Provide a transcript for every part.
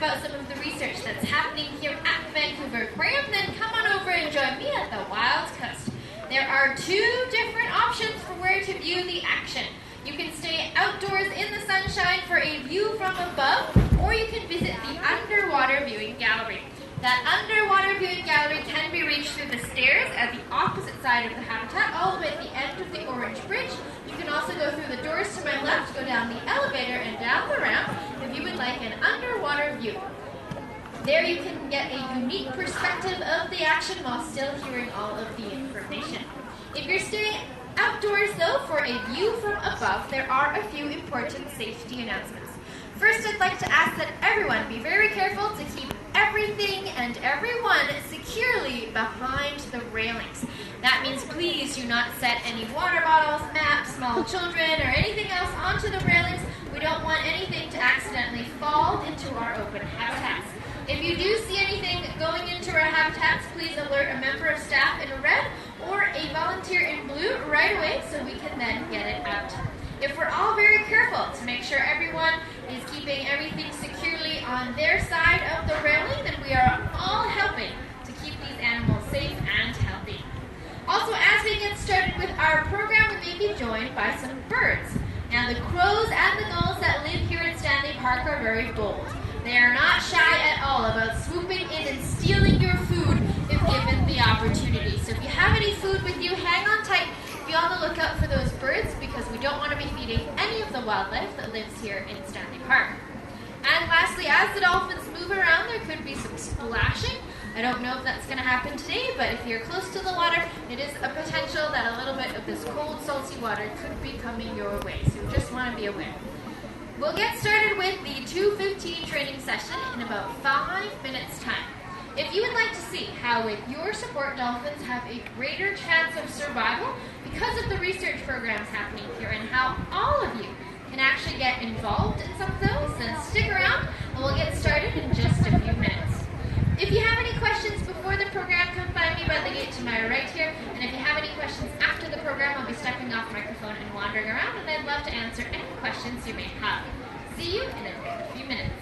about some of the research that's happening here at the Vancouver Aquarium, then come on over and join me at the Wild Coast. There are two different options for where to view the action. You can stay outdoors in the sunshine for a view from above, or you can visit the underwater viewing gallery. That underwater viewing gallery can be reached through the stairs at the opposite side of the habitat, all the way at the end of the Orange Bridge. You can also go through the doors to my left, go down the elevator and down the ramp if you would like an underwater view. There you can get a unique perspective of the action while still hearing all of the information. If you're staying outdoors though for a view from above, there are a few important safety announcements. First, I'd like to ask that everyone be very careful to keep everything and everyone securely behind the railings. That means please do not set any water bottles, maps, small children, or anything else onto the railings. We don't want anything to accidentally fall into our open habitats. If you do see anything going into our habitats, please alert a member of staff in red or a volunteer in blue right away so we can then get it out. If we're all very careful to make sure everyone is keeping everything securely on their side of the railing, then we are all helping to keep these animals safe and healthy. Also, as we get started with our program, we may be joined by some birds. Now, the crows and the gulls that live here in Stanley Park are very bold. They are not shy at all about swooping in and stealing your food if given the opportunity. So if you have any food with you, hang on tight. Be on the lookout for those birds because we don't want to be feeding any of the wildlife that lives here in Stanley Park. And lastly, as the dolphins move around, there could be some splashing. I don't know if that's going to happen today, but if you're close to the water, it is a potential that a little bit of this cold, salty water could be coming your way. So you just want to be aware. We'll get started with the 2:15 training session in about 5 minutes' time. If you would like to see how with your support dolphins have a greater chance of survival because of the research programs happening here and how all of you can actually get involved in some of those, then stick around and we'll get started in just a few minutes. If you have any questions before the program, come find me by the gate to my right here. And if you have any questions after the program, I'll be stepping off microphone and wandering around, and I'd love to answer any questions you may have. See you in a few minutes.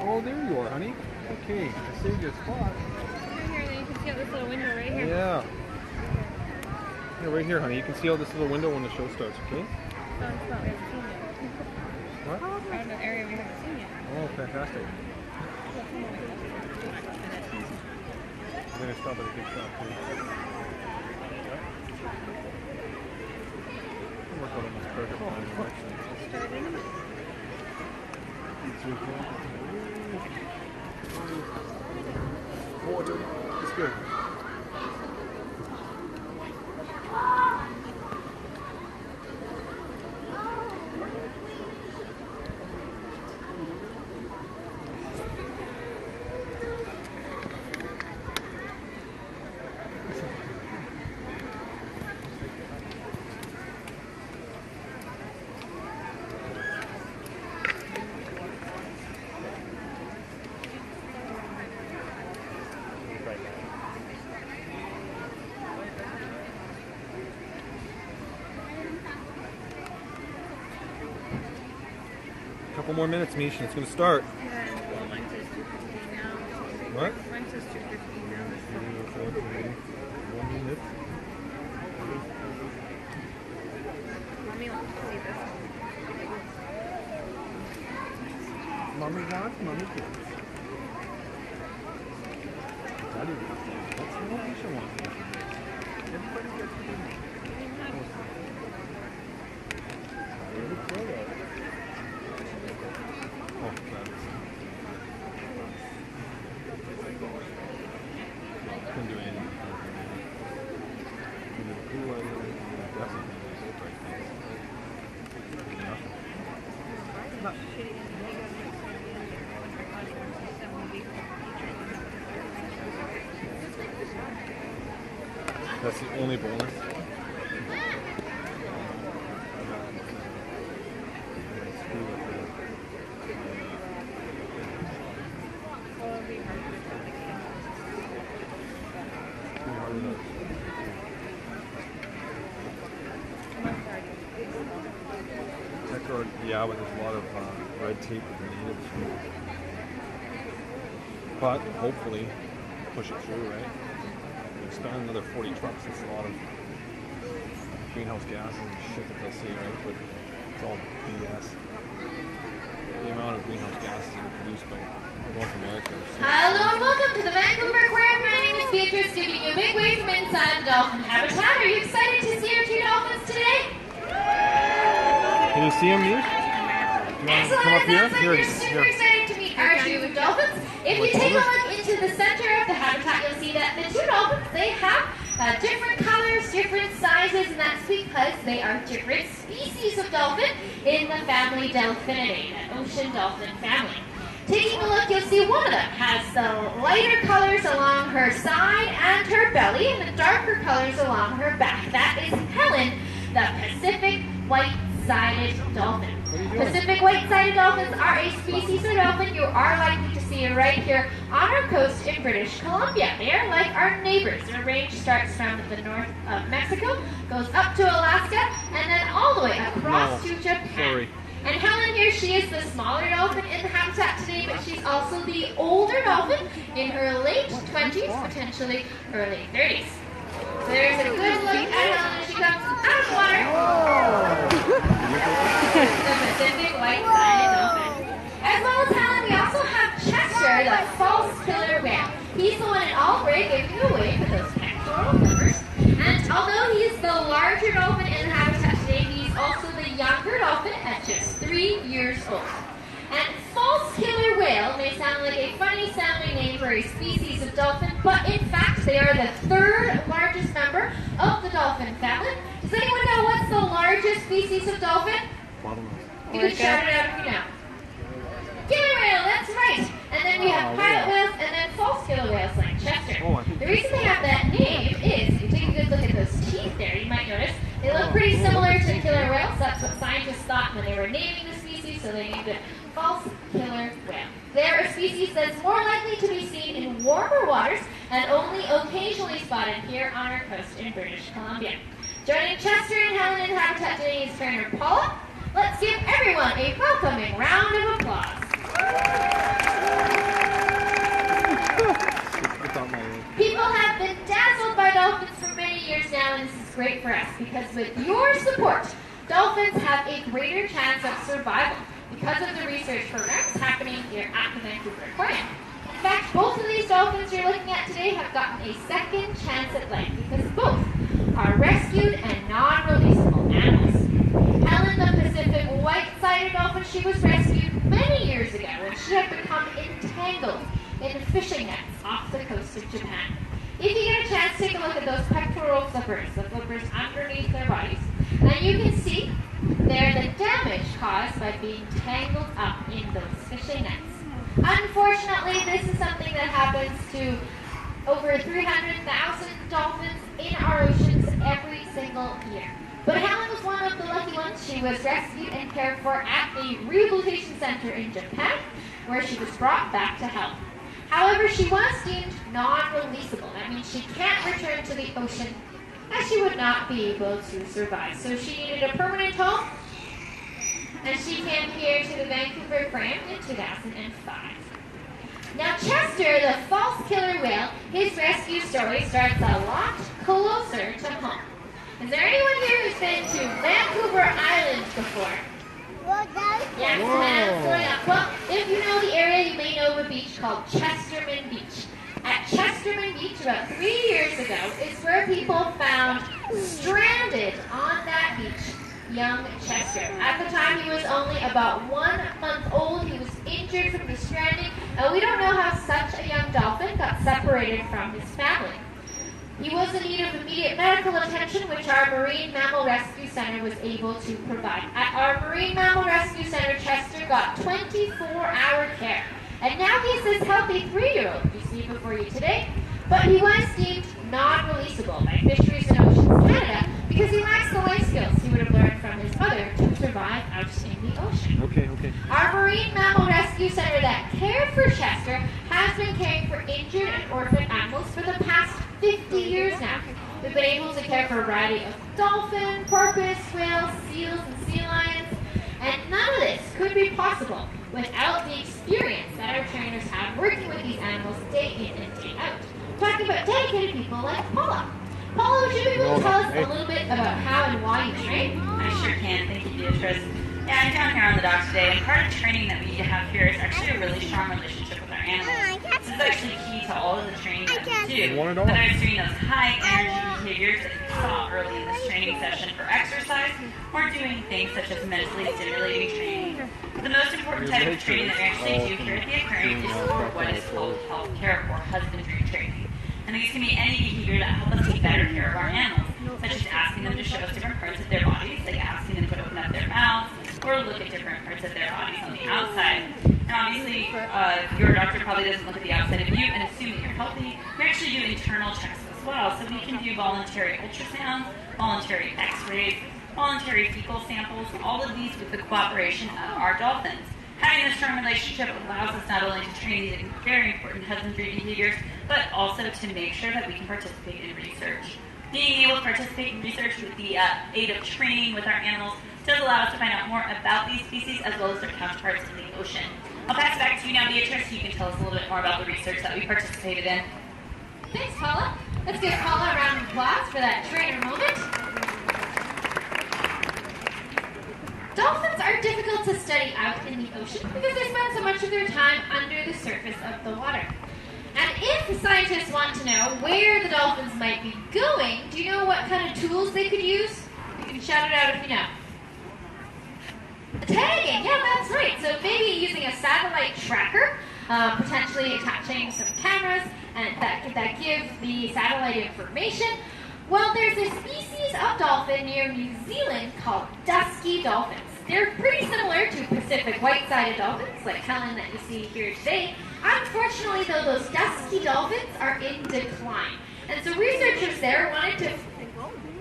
Oh, there you are, honey. Okay, I saved your spot. Right here, then you can see out this little window right here. Yeah. Yeah, right here, honey. You can see out this little window when the show starts, okay? Oh, it's not, we haven't seen yet. What? Out in an area we haven't seen yet. Oh, fantastic. I'm going to stop at a good shop, too. Yep. I'll work on this perfect line direction. Oh, it's good. Couple more minutes, Mish, and it's going to start. And then, well, mine says 2:15 now. What? Mine says 2:15 now. 1 minute. Mommy wants to see this. Mommy wants, mommy gets. Daddy wants. That's what Misha wants. Everybody gets it. Oh, Travis. Couldn't do anything. That's the only bonus. Yeah, but there's a lot of red tape with the natives. But hopefully, push it through, right? We've spent another 40 trucks. It's a lot of greenhouse gas and shit that they'll say, right? But it's all BS. The amount of greenhouse gases that are produced by North America. Hello and welcome to the Vancouver Aquarium. My name is Beatrice, giving you a big wave from inside the dolphin habitat. Are you excited to see our two dolphins today? Can you see them, Mish? Do you want to come up here? We're super excited to meet our two dolphins. If you take a look into the center of the habitat, you'll see that the two dolphins, they have different colors, different sizes, and that's because they are different species of dolphin in the family Delphinidae, the ocean dolphin family. Taking a look, you'll see one of them has the lighter colors along her side and her belly, and the darker colors along her back. That is Helen, the Pacific Whitesided dolphin. Pacific white-sided dolphins are a species of dolphin you are likely to see right here on our coast in British Columbia. They are like our neighbors. Their range starts from the north of Mexico, goes up to Alaska, and then all the way across to Japan. Sorry. And Helen here, she is the smaller dolphin in the habitat today, but she's also the older dolphin in her late 20s, potentially early 30s. So there's a good look at Helen as she comes out of the water. The Pacific white-sided dolphin. As well as Helen, we also have Chester, the false killer whale. He's the one in all gray giving away for those pectoral flippers. And although he's the larger dolphin in the habitat today, he's also the younger dolphin at just 3 years old. And false killer whale may sound like a funny sounding name for a species of dolphin, but in fact they are the third largest member of the dolphin family. Does anyone know what's the largest species of dolphin? You can shout it out if you know. Killer whale, that's right. And then we have pilot whales and then false killer whales like Chester. The reason they have that name is, if you take a good look at those teeth there, you might notice they look pretty similar to killer whales. That's what scientists thought when they were naming the species, so they named it false killer whale. They're a species that's more likely to be seen in warmer waters and only occasionally spotted here on our coast in British Columbia. Joining Chester and Helen in habitat today is trainer Paula. Let's give everyone a welcoming round of applause. People have been dazzled by dolphins for many years now, and this is great for us because with your support, dolphins have a greater chance of survival because of the research programs happening here at the Vancouver Aquarium. In fact, both of these dolphins you're looking at today have gotten a second chance at life because both are rescued and non-releasable animals. Helen, the Pacific white-sided dolphin, she was rescued many years ago when she had become entangled in fishing nets off the coast of Japan. If you get a chance, take a look at those pectoral flippers, the flippers underneath their bodies, and you can see they're the damage caused by being tangled up in those fishing nets. Unfortunately, this is something that happens to over 300,000 dolphins in our oceans every single year. But Helen was one of the lucky ones. She was rescued and cared for at a rehabilitation center in Japan, where she was brought back to health. However, she was deemed non-releasable. That means she can't return to the ocean, as she would not be able to survive. So she needed a permanent home and she came here to the Vancouver Aquarium in 2005. Now Chester, the false killer whale, his rescue story starts a lot closer to home. Is there anyone here who's been to Vancouver Island before? Yes, hands going up. Well, if you know the area, you may know of a beach called Chesterman Beach. At Chesterman Beach, about 3 years ago, is where people found stranded on that beach young Chester. At the time, he was only about 1 month old. He was injured from the stranding, and we don't know how such a young dolphin got separated from his family. He was in need of immediate medical attention, which our Marine Mammal Rescue Center was able to provide. At our Marine Mammal Rescue Center, Chester got 24-hour care. And now he's this healthy 3-year-old you see before you today, but he was deemed non-releasable by Fisheries and Oceans Canada because he lacks the life skills he would have learned from his mother to survive out in the ocean. Okay. Our Marine Mammal Rescue Center that cared for Chester has been caring for injured and orphaned animals for the past 50 years now. We've been able to care for a variety of dolphin, porpoise, whales, seals, and sea lions, and none of this could be possible without the experience that our trainers have working with these animals day in and day out. Talking about dedicated people like Paula. Paula, would you be able to tell us a little bit about how and why you train? I sure can. Thank you, Beatrice. Yeah, I'm down here on the dock today, and part of training that we have here is actually a really strong relationship with our animals. This is actually key to all of the training that we do. Whether it's doing those high energy behaviors that you saw early in this training session for exercise, or doing things such as mentally stimulating training. The most important type of training that we actually do here at the aquarium is for what is called healthcare or husbandry training. And these can be any behavior that help us take better care of our animals, such as asking them to show us different parts of their bodies, like asking them to open up their mouths, or look at different parts of their bodies on the outside. And obviously, your doctor probably doesn't look at the outside of you and assume that you're healthy. We actually do internal checks as well, so we can do voluntary ultrasounds, voluntary x-rays, voluntary fecal samples, all of these with the cooperation of our dolphins. Having this strong relationship allows us not only to train these very important husbandry behaviors, but also to make sure that we can participate in research. Being able to participate in research with the aid of training with our animals does allow us to find out more about these species as well as their counterparts in the ocean. I'll pass it back to you now, Beatrice, so you can tell us a little bit more about the research that we participated in. Thanks, Paula. Let's give Paula a round of applause for that trainer moment. Dolphins are difficult to study out in the ocean because they spend so much of their time under the surface of the water. And if scientists want to know where the dolphins might be going, do you know what kind of tools they could use? You can shout it out if you know. Tagging, yeah, that's right. So maybe using a satellite tracker, potentially attaching some cameras, and that give the satellite information. Well, there's a species of dolphin near New Zealand called Dusky Dolphins. They're pretty similar to Pacific Whitesided dolphins, like Helen that you see here today. Unfortunately, though, those Dusky Dolphins are in decline. And so researchers there wanted to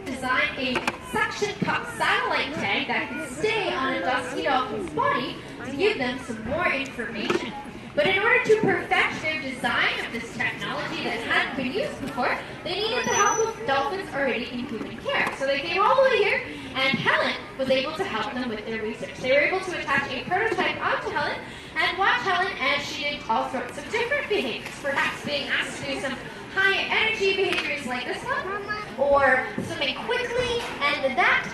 design a suction cup satellite tag that could stay on a Dusky Dolphin's body to give them some more information. But in order to perfect their design of this technology that hadn't been used before, they needed the help of dolphins already in human care. So they came all the way here, and Helen was able to help them with their research. They were able to attach a prototype onto Helen and watch Helen as she did all sorts of different behaviors, perhaps being asked to do some high energy behaviors like this one, or swimming quickly, and that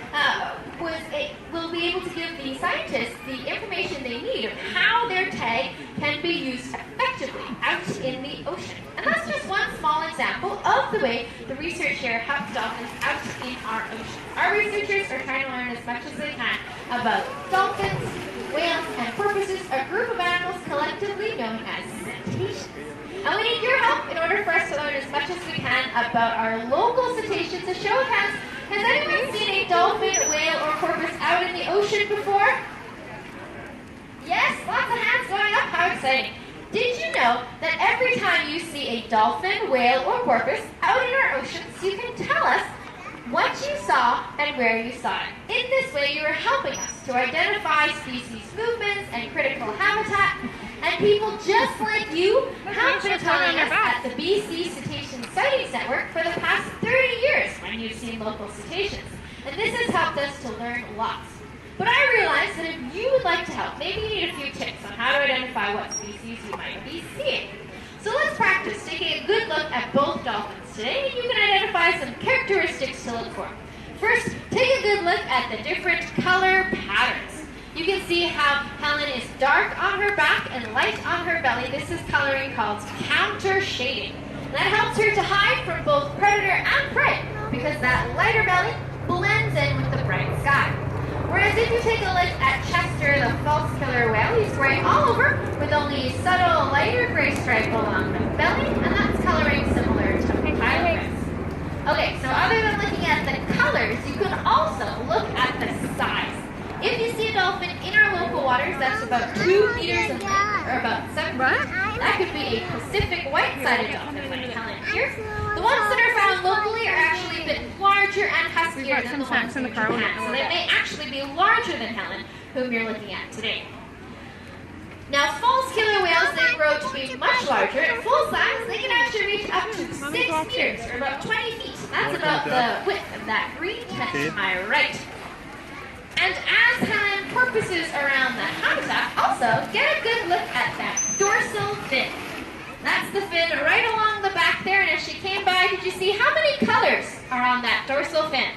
will be able to give the scientists the information they need of how their tag can be used effectively out in the ocean. And that's just one small example of the way the research here helps dolphins out in our ocean. Our researchers are trying to learn as much as they can about dolphins, whales, and porpoises, a group of animals collectively known as cetaceans. And we need your help in order for us to learn as much as we can about our local cetaceans. A show of hands, has anyone seen a dolphin, whale, or porpoise out in the ocean before? Yes, lots of hands going up. How exciting. Did you know that every time you see a dolphin, whale, or porpoise out in our oceans, you can tell us what you saw and where you saw it? In this way, you are helping us to identify species movements and critical habitat. And people just like you have been telling us at the BC Cetacean Sightings Network for the past 30 years when you've seen local cetaceans. And this has helped us to learn lots. But I realized that if you would like to help, maybe you need a few tips on how to identify what species you might be seeing. So let's practice taking a good look at both dolphins today, and you can identify some characteristics to look for. First, take a good look at the different color patterns. You can see how Helen is dark on her back and light on her belly. This is coloring called counter shading. That helps her to hide from both predator and prey because that lighter belly blends in with the bright sky. Whereas if you take a look at Chester, the false killer whale, he's gray all over with only a subtle lighter gray stripe along the belly, and that's coloring similar to pilot. Okay, so other than looking at the colors, you can also look at the size. If you see a dolphin in our local waters that's about 2 meters in length, or about 7 feet, that could be a Pacific white-sided dolphin like Helen here. The ones that are found locally are actually a bit larger and huskier than the ones in Japan, so they may actually be larger than Helen, whom you're looking at today. Now, false killer whales, they grow to be much larger. At full size, they can actually reach up to 6 meters, or about 20 feet. That's about the width of that green tent to my right. And as Helen porpoises around the habitat, also get a good look at that dorsal fin. That's the fin right along the back there, and as she came by, did you see how many colors are on that dorsal fin?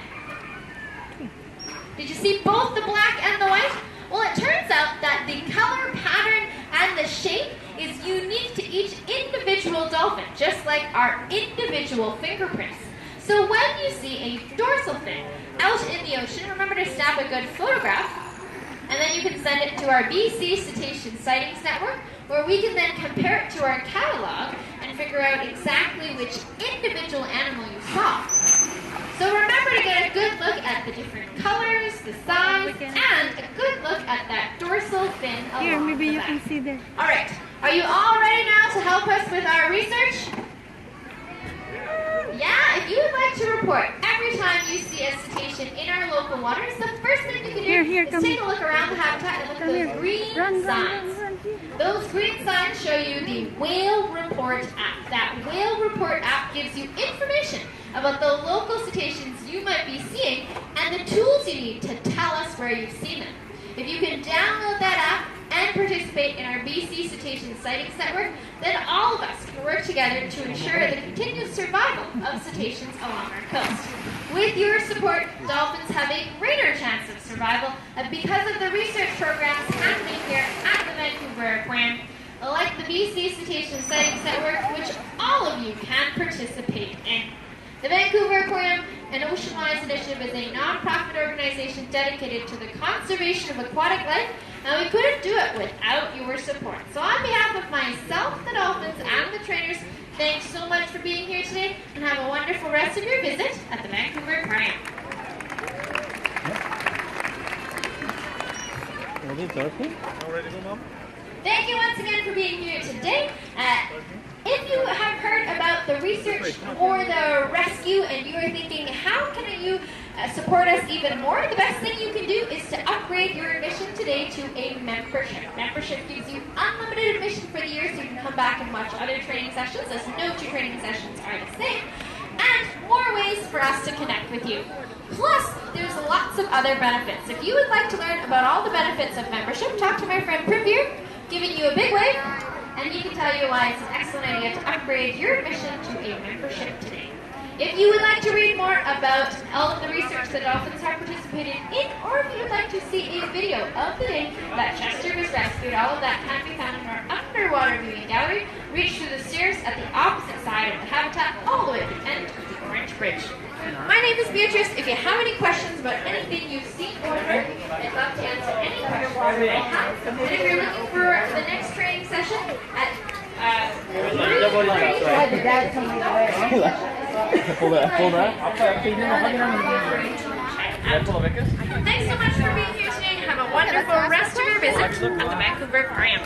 Did you see both the black and the white? Well, it turns out that the color pattern and the shape is unique to each individual dolphin, just like our individual fingerprints. So when you see a dorsal fin out in the ocean, remember to snap a good photograph, and then you can send it to our BC Citations Sightings Network, where we can then compare it to our catalog and figure out exactly which individual animal you saw. So remember to get a good look at the different colors, the size, and a good look at that dorsal fin along Here, maybe the you back. can see there. All right, are you all ready now to help us with our research? Yeah, if you would like to report every time you see a cetacean in our local waters, the first thing you can do is take a look around the habitat and look at those green signs. Those green signs show you the Whale Report app. That Whale Report app gives you information about the local cetaceans you might be seeing and the tools you need to tell us where you've seen them. If you can download that app and participate in our BC Cetacean Sightings Network, then all of us can work together to ensure the continued survival of cetaceans along our coast. With your support, dolphins have a greater chance of survival because of the research programs happening here at the Vancouver Aquarium, like the BC Cetacean Sightings Network, which all of you can participate in. The Vancouver Aquarium and Oceanwise Initiative is a non-profit organization dedicated to the conservation of aquatic life, and we couldn't do it without your support. So on behalf of myself, the dolphins, and the trainers, thanks so much for being here today, and have a wonderful rest of your visit at the Vancouver Aquarium. Well, Dusky, all ready to go, Mom? Thank you once again for being here today. If you have heard about the research or the rescue and you are thinking, how can you support us even more, the best thing you can do is to upgrade your admission today to a membership. Membership gives you unlimited admission for the year, so you can come back and watch other training sessions, as no two training sessions are the same, and more ways for us to connect with you. Plus, there's lots of other benefits. If you would like to learn about all the benefits of membership, talk to my friend Prim here, giving you a big wave, and he can tell you why it's an excellent idea to upgrade your admission to a membership today. If you would like to read more about all of the research that dolphins have participated in, or if you would like to see a video of the day that Chester was rescued, all of that can be found in our underwater viewing gallery. Reach through the stairs at the opposite side of the habitat, all the way to the end of the Orange Bridge. My name is Beatrice. If you have any questions about anything you've seen or heard, I'd love to answer any questions you may have. And if you're looking for the next training session at Thanks so much for being here today, and have a wonderful rest of your visit at the Vancouver Aquarium.